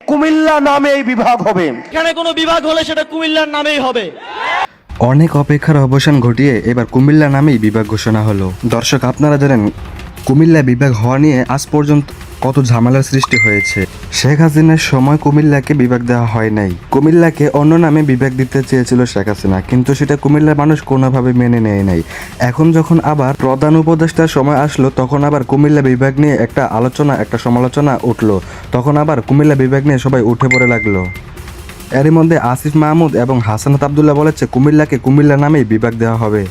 কুমিল্লা নামেই বিভাগ হবে। এখানে কোনো বিভাগ হলে সেটা কুমিল্লার নামেই হবে। অনেক অপেক্ষার অবসান ঘটিয়ে এবার কুমিল্লা নামেই বিভাগ ঘোষণা হলো। দর্শক, আপনারা জানেন কুমিল্লা বিভাগ হওয়া নিয়ে আজ পর্যন্ত কত ঝামেলার সৃষ্টি হয়েছে। শেখ হাসিনার সময় কুমিল্লাকে বিভাগ দেওয়া হয় নাই। কুমিল্লাকে অন্য নামে বিভাগ দিতে চেয়েছিল শেখ হাসিনা, কিন্তু সেটা কুমিল্লার মানুষ কোনোভাবে মেনে নেয় নাই। এখন যখন আবার প্রধান উপদেষ্টার সময় আসলো, তখন আবার কুমিল্লা বিভাগ নিয়ে একটা আলোচনা, একটা সমালোচনা উঠলো। তখন আবার কুমিল্লা বিভাগ নিয়ে সবাই উঠে পড়ে লাগলো। এরই মধ্যে আসিফ মাহমুদ এবং হাসানাত আবদুল্লাহ বলেছে কুমিল্লাকে কুমিল্লা নামেই বিভাগ দেওয়া হবে।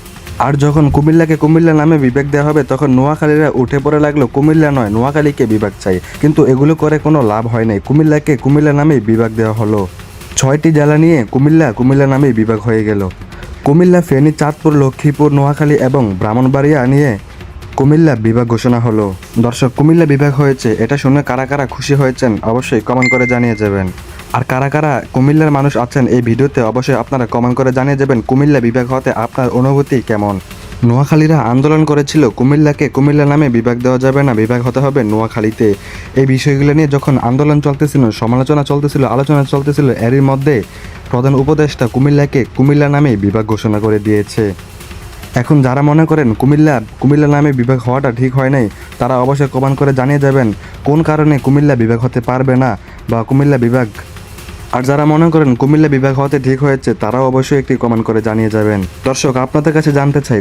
আর যখন কুমিল্লাকে কুমিল্লা নামে বিভাগ দেওয়া হবে, তখন নোয়াখালীরা উঠে পড়ে লাগলো কুমিল্লা নয়, নোয়াখালীকে বিভাগ চাই। কিন্তু এগুলো করে কোনো লাভ হয় নাই। কুমিল্লাকে কুমিল্লা নামেই বিভাগ দেওয়া হলো। 6টি জেলা নিয়ে কুমিল্লা নামেই বিভাগ হয়ে গেল। কুমিল্লা, ফেনী, চাঁদপুর, লক্ষ্মীপুর, নোয়াখালী এবং ব্রাহ্মণবাড়িয়া নিয়ে কুমিল্লা বিভাগ ঘোষণা হলো। দর্শক, কুমিল্লা বিভাগ হয়েছে, এটা শুনে কারা কারা খুশি হয়েছেন অবশ্যই কমেন্ট করে জানিয়ে যাবেন। আর কারা কারা কুমিল্লার মানুষ আছেন এই ভিডিওতে অবশ্যই আপনারা কমেন্ট করে জানিয়ে যাবেন কুমিল্লা বিভাগ হতে আপনার অনুভূতি কেমন। নোয়াখালীরা আন্দোলন করেছিল কুমিল্লাকে কুমিল্লা নামে বিভাগ দেওয়া যাবে না, বিভাগ হতে হবে নোয়াখালীতে। এই বিষয়গুলো নিয়ে যখন আন্দোলন চলতেছিল, সমালোচনা চলতেছিল, আলোচনা চলতেছিল, এরই মধ্যে প্রধান উপদেষ্টা কুমিল্লাকে কুমিল্লা নামেই বিভাগ ঘোষণা করে দিয়েছে। এখন যারা মনে করেন কুমিল্লা নামে বিভাগ হওয়াটা ঠিক হয় নাই, তারা অবশ্যই কমেন্ট করে জানিয়ে যাবেন কোন কারণে কুমিল্লা বিভাগ হতে পারবে না বা কুমিল্লা বিভাগ। আর যারা মনে করেন কুমিল্লা বিভাগ হতে ঠিক হয়েছে, তারাও অবশ্যই একটি কমেন্ট করে জানিয়ে যাবেন। দর্শক, আপনাদের কাছে জানতে চাই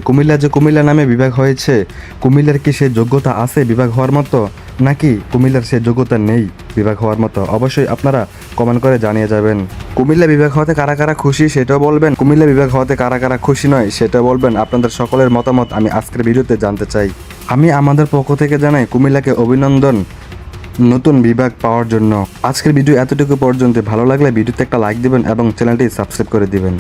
কুমিল্লা নামে বিভাগ হয়েছে, কুমিল্লার কি সে যোগ্যতা আছে বিভাগ হওয়ার মতো, নাকি কুমিল্লার সে যোগ্যতা নেই বিভাগ হওয়ার মতো? অবশ্যই আপনারা কমেন্ট করে জানিয়ে যাবেন। কুমিল্লা বিভাগ হতে কারা কারা খুশি সেটাও বলবেন, কুমিল্লা বিভাগ হতে কারা কারা খুশি নয় সেটাও বলবেন। আপনাদের সকলের মতামত আমি আজকের ভিডিওতে জানতে চাই। আমি আমাদের পক্ষ থেকে জানাই কুমিল্লাকে অভিনন্দন নতুন বিভাগ পাওয়ার জন্য। আজকের ভিডিও এতটুকু পর্যন্ত। ভালো লাগলে ভিডিওতে একটা লাইক দিবেন এবং চ্যানেলটি সাবস্ক্রাইব করে দিবেন।